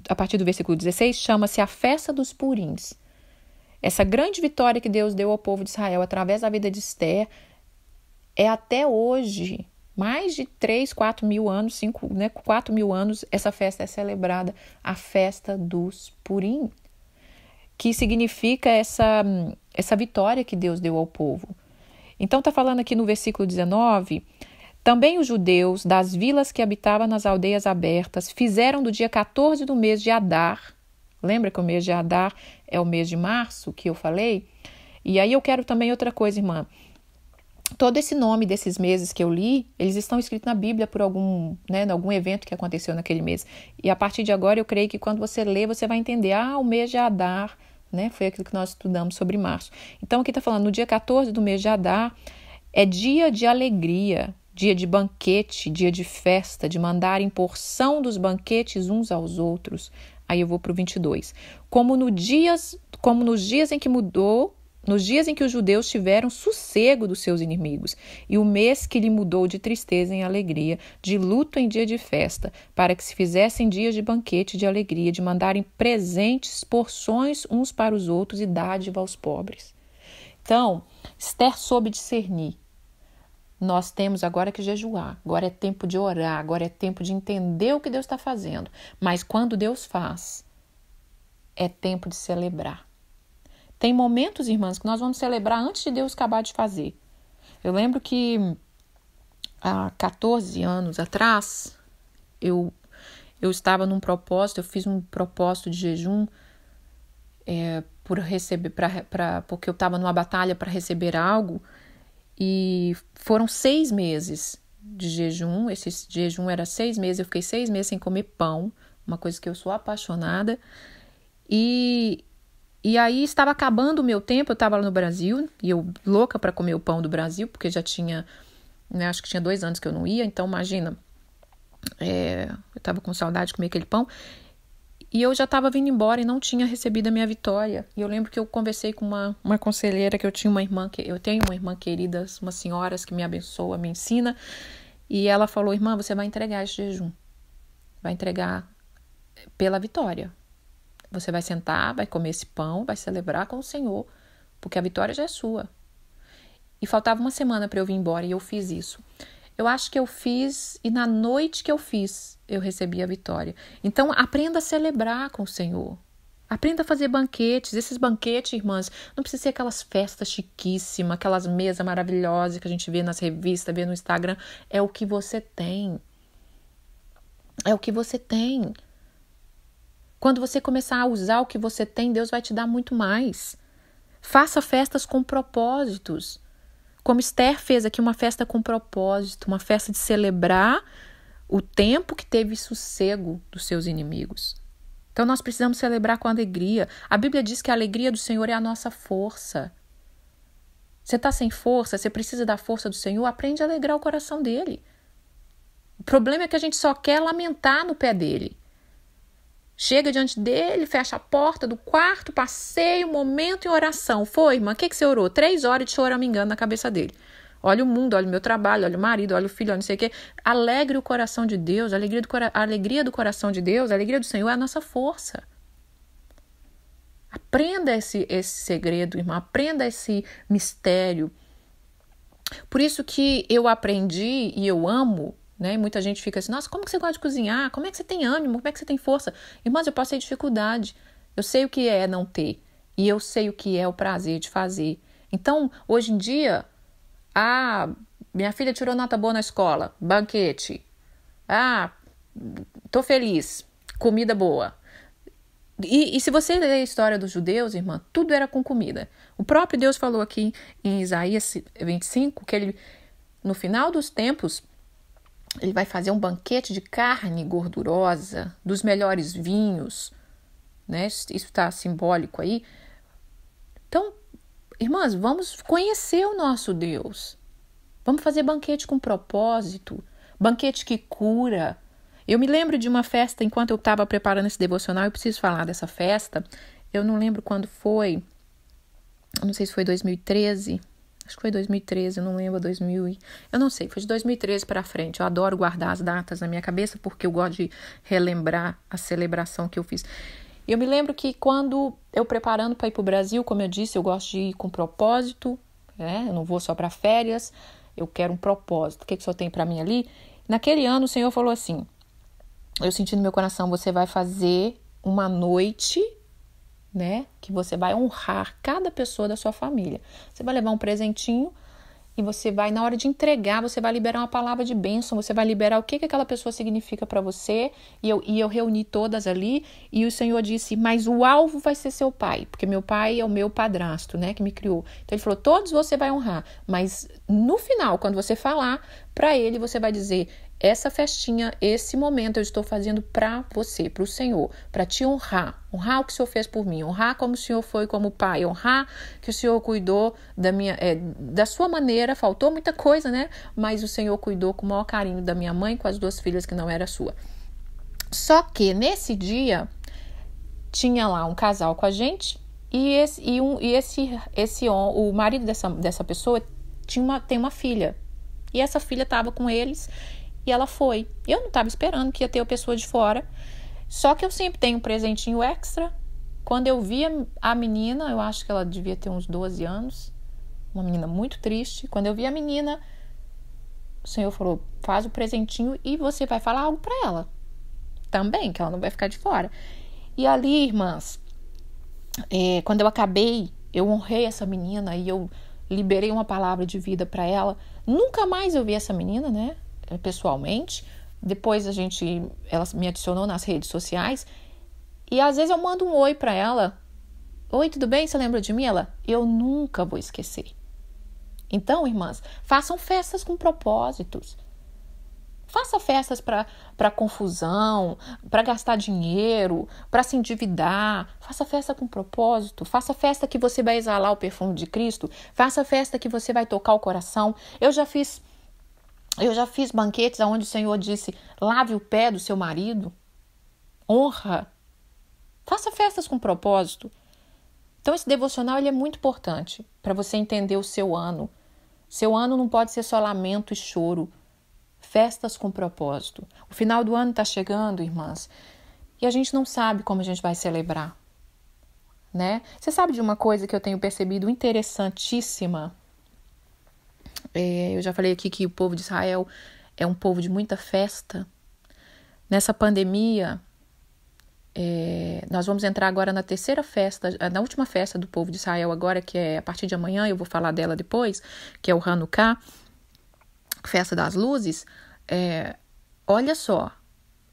a partir do versículo 16, chama-se a festa dos Purins. Essa grande vitória que Deus deu ao povo de Israel através da vida de Esther é até hoje, mais de 3, 4 mil anos, 4 mil anos, essa festa é celebrada, a festa dos Purim, que significa essa vitória que Deus deu ao povo. Então está falando aqui no versículo 19, também os judeus das vilas que habitavam nas aldeias abertas fizeram do dia 14 do mês de Adar, lembra que o mês de Adar é o mês de março que eu falei? E aí eu quero também outra coisa, irmã. Todo esse nome desses meses que eu li, eles estão escritos na Bíblia por algum evento que aconteceu naquele mês. E a partir de agora eu creio que quando você lê, você vai entender, o mês de Adar, né? Foi aquilo que nós estudamos sobre março. Então aqui está falando, no dia 14 do mês de Adar, é dia de alegria, dia de banquete, dia de festa, de mandarem porção dos banquetes uns aos outros. Aí eu vou para o 22. Como nos dias em que mudou, nos dias em que os judeus tiveram sossego dos seus inimigos, e o mês que lhe mudou de tristeza em alegria, de luto em dia de festa, para que se fizessem dias de banquete de alegria, de mandarem presentes, porções uns para os outros e dádiva aos pobres. Então, Esther soube discernir. Nós temos agora que jejuar, agora é tempo de orar, agora é tempo de entender o que Deus está fazendo. Mas quando Deus faz, é tempo de celebrar. Tem momentos, irmãs, que nós vamos celebrar antes de Deus acabar de fazer. Eu lembro que há 14 anos atrás, eu estava num propósito, eu fiz um propósito de jejum porque eu estava numa batalha para receber algo. E foram 6 meses de jejum. Esse jejum era 6 meses. Eu fiquei 6 meses sem comer pão, uma coisa que eu sou apaixonada. E aí estava acabando o meu tempo. Eu estava lá no Brasil e eu louca para comer o pão do Brasil, porque já tinha, acho que tinha 2 anos que eu não ia. Então, imagina, eu estava com saudade de comer aquele pão. E eu já estava vindo embora e não tinha recebido a minha vitória. E eu lembro que eu conversei com uma conselheira, que eu tenho uma irmã querida, umas senhoras que me abençoa, me ensina. E ela falou, irmã, você vai entregar esse jejum. Vai entregar pela vitória. Você vai sentar, vai comer esse pão, vai celebrar com o Senhor, porque a vitória já é sua. E faltava uma semana para eu vir embora e eu fiz isso. Eu acho que eu fiz, e na noite que eu fiz, eu recebi a vitória. Então, aprenda a celebrar com o Senhor. Aprenda a fazer banquetes. Esses banquetes, irmãs, não precisa ser aquelas festas chiquíssimas, aquelas mesas maravilhosas que a gente vê nas revistas, vê no Instagram. É o que você tem. É o que você tem. Quando você começar a usar o que você tem, Deus vai te dar muito mais. Faça festas com propósitos. Como Esther fez aqui, uma festa com propósito, uma festa de celebrar o tempo que teve sossego dos seus inimigos. Então nós precisamos celebrar com alegria. A Bíblia diz que a alegria do Senhor é a nossa força. Você está sem força, você precisa da força do Senhor, aprende a alegrar o coração dele. O problema é que a gente só quer lamentar no pé dele. Chega diante dele, fecha a porta do quarto, passeia um momento em oração. Foi, irmã? O que você orou? 3 horas de choramingando na cabeça dele. Olha o mundo, olha o meu trabalho, olha o marido, olha o filho, olha não sei o quê. Alegre o coração de Deus, a alegria do coração de Deus, a alegria do Senhor é a nossa força. Aprenda esse segredo, irmã. Aprenda esse mistério. Por isso que eu aprendi e eu amo, né? Muita gente fica assim, nossa, como que você gosta de cozinhar? Como é que você tem ânimo? Como é que você tem força? Irmãs, eu passei dificuldade. Eu sei o que é não ter. E eu sei o que é o prazer de fazer. Então, hoje em dia, minha filha tirou nota boa na escola, banquete. Tô feliz, comida boa. E se você ler a história dos judeus, irmã, tudo era com comida. O próprio Deus falou aqui em Isaías 25 que ele, no final dos tempos, ele vai fazer um banquete de carne gordurosa, dos melhores vinhos, né? Isso está simbólico aí. Então, irmãs, vamos conhecer o nosso Deus. Vamos fazer banquete com propósito, banquete que cura. Eu me lembro de uma festa, enquanto eu estava preparando esse devocional, eu preciso falar dessa festa. Eu não lembro quando foi, eu não sei se foi 2013, acho que foi 2013, eu não lembro, eu não sei, foi de 2013 para frente. Eu adoro guardar as datas na minha cabeça porque eu gosto de relembrar a celebração que eu fiz. Eu me lembro que quando eu preparando para ir para o Brasil, como eu disse, eu gosto de ir com propósito, né? Eu não vou só para férias, eu quero um propósito. O que o Senhor tem para mim ali? Naquele ano o Senhor falou assim, eu senti no meu coração, você vai fazer uma noite, né, que você vai honrar cada pessoa da sua família. Você vai levar um presentinho e você vai, na hora de entregar, você vai liberar uma palavra de bênção, você vai liberar o que aquela pessoa significa para você. E eu reuni todas ali e o Senhor disse, mas o alvo vai ser seu pai, porque meu pai é o meu padrasto, né, que me criou. Então ele falou, todos você vai honrar, mas no final, quando você falar para ele, você vai dizer, essa festinha, esse momento eu estou fazendo para você, para o Senhor, para te honrar. Honrar o que o Senhor fez por mim, honrar como o Senhor foi como pai, honrar que o Senhor cuidou da sua maneira, faltou muita coisa, né? Mas o Senhor cuidou com o maior carinho da minha mãe com as 2 filhas que não era sua. Só que nesse dia tinha lá um casal com a gente e o marido dessa pessoa tem uma filha. E essa filha estava com eles. E ela foi. Eu não estava esperando que ia ter a pessoa de fora. Só que eu sempre tenho um presentinho extra. Quando eu vi a menina, eu acho que ela devia ter uns 12 anos. Uma menina muito triste. Quando eu vi a menina, o Senhor falou, faz o presentinho e você vai falar algo para ela. Também, que ela não vai ficar de fora. E ali, irmãs, quando eu acabei, eu honrei essa menina e eu liberei uma palavra de vida para ela. Nunca mais eu vi essa menina, né? Pessoalmente, depois ela me adicionou nas redes sociais e às vezes eu mando um oi para ela, oi, tudo bem? Você lembra de mim? Eu nunca vou esquecer. Então, irmãs, façam festas com propósitos. Faça festas para confusão, para gastar dinheiro, para se endividar. Faça festa com propósito. Faça festa que você vai exalar o perfume de Cristo. Faça festa que você vai tocar o coração. Eu já fiz banquetes onde o Senhor disse, lave o pé do seu marido, honra. Faça festas com propósito. Então esse devocional ele é muito importante para você entender o seu ano. Seu ano não pode ser só lamento e choro. Festas com propósito. O final do ano está chegando, irmãs, e a gente não sabe como a gente vai celebrar, né? Você sabe de uma coisa que eu tenho percebido interessantíssima? Eu já falei aqui que o povo de Israel é um povo de muita festa. Nessa pandemia, nós vamos entrar agora na terceira festa, na última festa do povo de Israel agora, que é a partir de amanhã, eu vou falar dela depois, que é o Hanukkah, festa das luzes. Olha só,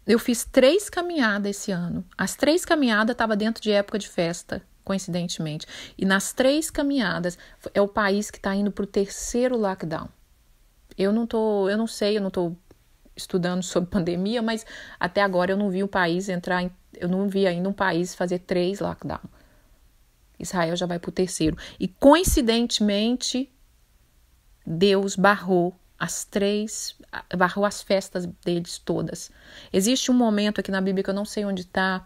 eu fiz 3 caminhadas esse ano. As 3 caminhadas estavam dentro de época de festa, coincidentemente. E nas 3 caminhadas, é o país que está indo para o 3º lockdown. Eu não estou estudando sobre pandemia, mas até agora eu não vi eu não vi ainda um país fazer 3 lockdown. Israel já vai para o 3º. E coincidentemente, Deus barrou as festas deles todas. Existe um momento aqui na Bíblia que eu não sei onde está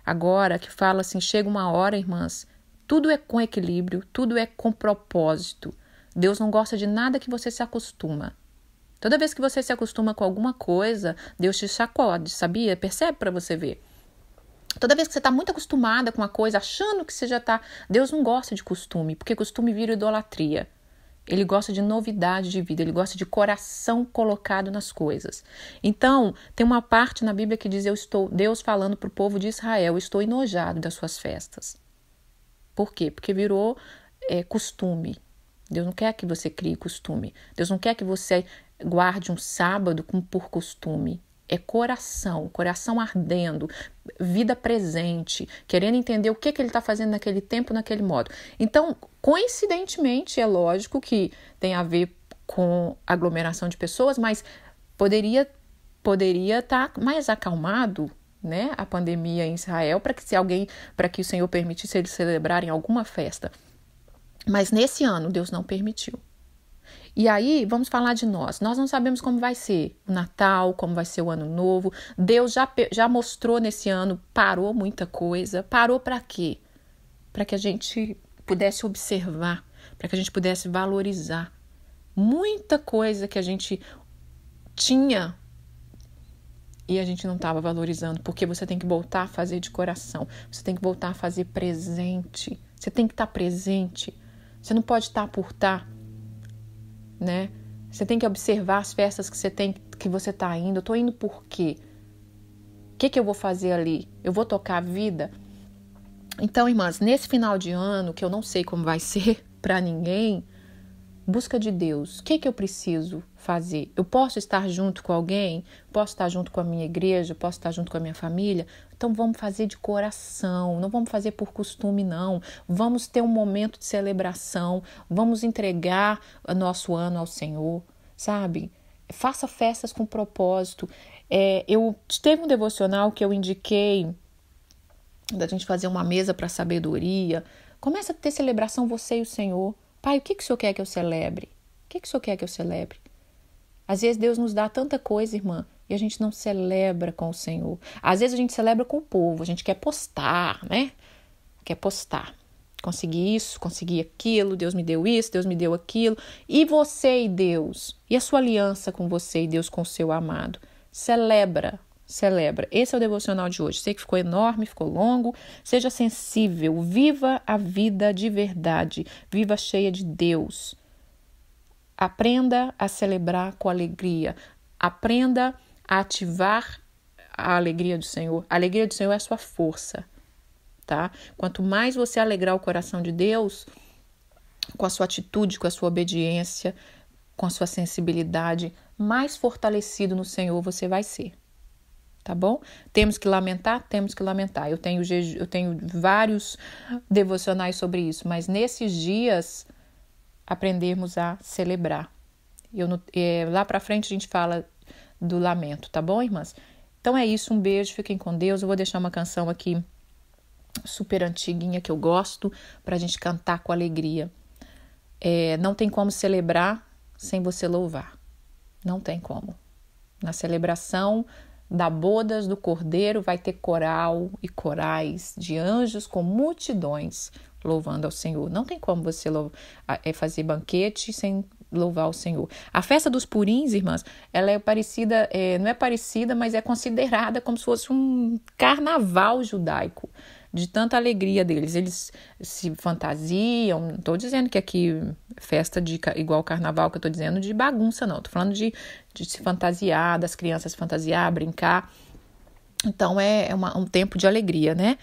agora, que fala assim, chega uma hora, irmãs, tudo é com equilíbrio, tudo é com propósito. Deus não gosta de nada que você se acostuma. Toda vez que você se acostuma com alguma coisa, Deus te sacode, sabia? Percebe para você ver. Toda vez que você está muito acostumada com a coisa, achando que você já está... Deus não gosta de costume, porque costume vira idolatria. Ele gosta de novidade de vida, ele gosta de coração colocado nas coisas. Então, tem uma parte na Bíblia que diz, Deus falando para o povo de Israel, eu estou enojado das suas festas. Por quê? Porque virou costume. Deus não quer que você crie costume. Deus não quer que você guarde um sábado por costume. É coração ardendo, vida presente, querendo entender o que ele está fazendo naquele tempo, naquele modo. Então, coincidentemente, é lógico que tem a ver com aglomeração de pessoas, mas poderia estar mais acalmado, né, a pandemia em Israel, para que o Senhor permitisse eles celebrarem alguma festa. Mas nesse ano, Deus não permitiu. E aí, vamos falar de nós. Nós não sabemos como vai ser o Natal, como vai ser o Ano Novo. Deus já mostrou nesse ano, parou muita coisa. Parou para quê? Para que a gente pudesse observar, para que a gente pudesse valorizar. Muita coisa que a gente tinha e a gente não estava valorizando, porque você tem que voltar a fazer de coração. Você tem que voltar a fazer presente. Você tem que estar presente. Você não pode estar por estar. Né? Você tem que observar as festas que você está indo. Eu estou indo por quê? O que eu vou fazer ali? Eu vou tocar a vida? Então, irmãs, nesse final de ano, que eu não sei como vai ser para ninguém, busca de Deus. O que eu preciso fazer? Eu posso estar junto com alguém? Posso estar junto com a minha igreja? Posso estar junto com a minha família? Então vamos fazer de coração, não vamos fazer por costume não. Vamos ter um momento de celebração, vamos entregar o nosso ano ao Senhor, sabe? Faça festas com propósito. Teve um devocional que eu indiquei da gente fazer uma mesa para sabedoria. Começa a ter celebração você e o Senhor. Pai, o que o Senhor quer que eu celebre? O que o Senhor quer que eu celebre? Às vezes Deus nos dá tanta coisa, irmã, e a gente não celebra com o Senhor. Às vezes a gente celebra com o povo, a gente quer postar, né? Quer postar. Consegui isso, consegui aquilo, Deus me deu isso, Deus me deu aquilo. E você e Deus? E a sua aliança com você e Deus, com o seu amado? Celebra. Esse é o devocional de hoje. Sei que ficou enorme, ficou longo. Seja sensível, viva a vida de verdade, viva cheia de Deus. Aprenda a celebrar com alegria. Aprenda a ativar a alegria do Senhor. A alegria do Senhor é a sua força, tá? Quanto mais você alegrar o coração de Deus, com a sua atitude, com a sua obediência, com a sua sensibilidade, mais fortalecido no Senhor você vai ser. Tá bom? Temos que lamentar? Temos que lamentar. Eu tenho vários devocionais sobre isso, mas nesses dias aprendermos a celebrar. Lá pra frente a gente fala do lamento, tá bom, irmãs? Então é isso, um beijo, fiquem com Deus. Eu vou deixar uma canção aqui super antiguinha que eu gosto pra gente cantar com alegria. Não tem como celebrar sem você louvar. Não tem como. Na celebração da bodas do Cordeiro vai ter coral e corais de anjos com multidões louvando ao Senhor. Não tem como você fazer banquete sem louvar ao Senhor. A festa dos purins, irmãs, ela é parecida, não é parecida, mas é considerada como se fosse um carnaval judaico, de tanta alegria deles. Eles se fantasiam, não estou dizendo que aqui festa igual carnaval, que eu estou dizendo de bagunça, não. Estou falando de se fantasiar, das crianças fantasiar, brincar. Então é um tempo de alegria, né?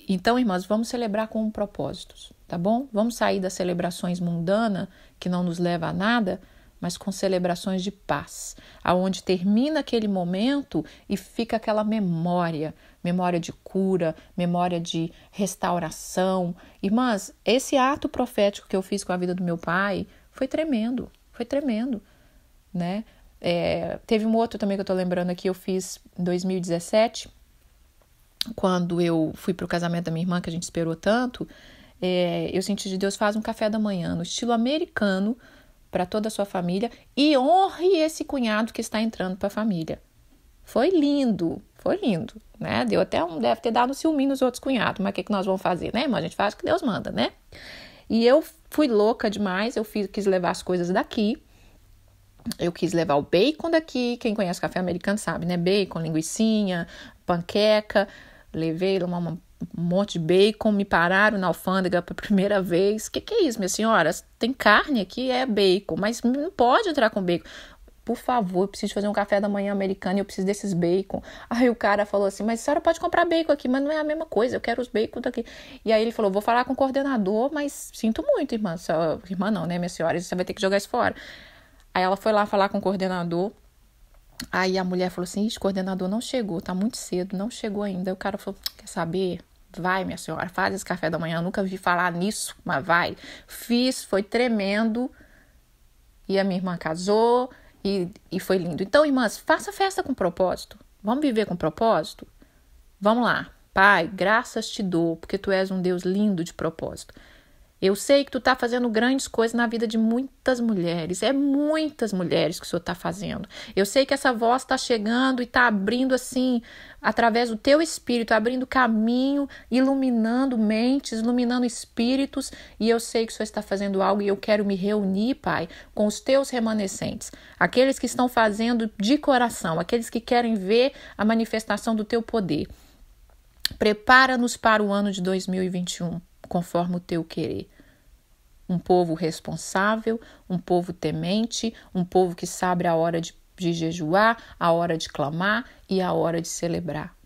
Então, irmãs, vamos celebrar com propósitos, tá bom? Vamos sair das celebrações mundanas, que não nos leva a nada, mas com celebrações de paz, aonde termina aquele momento e fica aquela memória de cura, memória de restauração. Irmãs, esse ato profético que eu fiz com a vida do meu pai foi tremendo, né? Teve um outro também que eu tô lembrando aqui, eu fiz em 2017, quando eu fui pro casamento da minha irmã, que a gente esperou tanto, eu senti de Deus, faz um café da manhã, no estilo americano, para toda a sua família, e honre esse cunhado que está entrando para a família. Foi lindo, né? Deve ter dado um ciúminho nos outros cunhados, mas o que nós vamos fazer, né, irmã? A gente faz o que Deus manda, né? E eu fui louca demais, quis levar as coisas daqui, Eu quis levar o bacon daqui, quem conhece café americano sabe, né? Bacon, linguicinha, panqueca. Levei um monte de bacon, me pararam na alfândega pela primeira vez. Que é isso, minha senhora? Tem carne aqui, é bacon, mas não pode entrar com bacon. Por favor, eu preciso fazer um café da manhã americano e eu preciso desses bacon. Aí o cara falou assim, mas a senhora pode comprar bacon aqui, mas não é a mesma coisa, eu quero os bacon daqui. E aí ele falou, vou falar com o coordenador, mas sinto muito, irmã. Irmã não, né, minha senhora? Você vai ter que jogar isso fora. Aí ela foi lá falar com o coordenador. Aí a mulher falou assim, o coordenador não chegou, tá muito cedo, não chegou ainda. Aí o cara falou, quer saber? Vai, minha senhora, faz esse café da manhã. Eu nunca vi falar nisso, mas vai. Fiz, foi tremendo. E a minha irmã casou e foi lindo. Então, irmãs, faça festa com propósito. Vamos viver com propósito? Vamos lá. Pai, graças te dou, porque tu és um Deus lindo de propósito. Eu sei que tu está fazendo grandes coisas na vida de muitas mulheres. É muitas mulheres que o Senhor está fazendo. Eu sei que essa voz está chegando e está abrindo assim, através do teu espírito, abrindo caminho, iluminando mentes, iluminando espíritos. E eu sei que o Senhor está fazendo algo e eu quero me reunir, Pai, com os teus remanescentes. Aqueles que estão fazendo de coração, aqueles que querem ver a manifestação do teu poder. Prepara-nos para o ano de 2021. Conforme o teu querer. Um povo responsável, um povo temente, um povo que sabe a hora de jejuar, a hora de clamar e a hora de celebrar.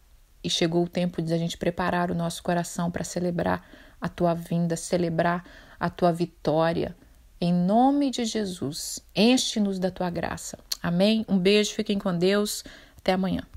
E chegou o tempo de a gente preparar o nosso coração para celebrar a tua vinda, celebrar a tua vitória. Em nome de Jesus, enche-nos da tua graça. Amém? Um beijo, fiquem com Deus. Até amanhã.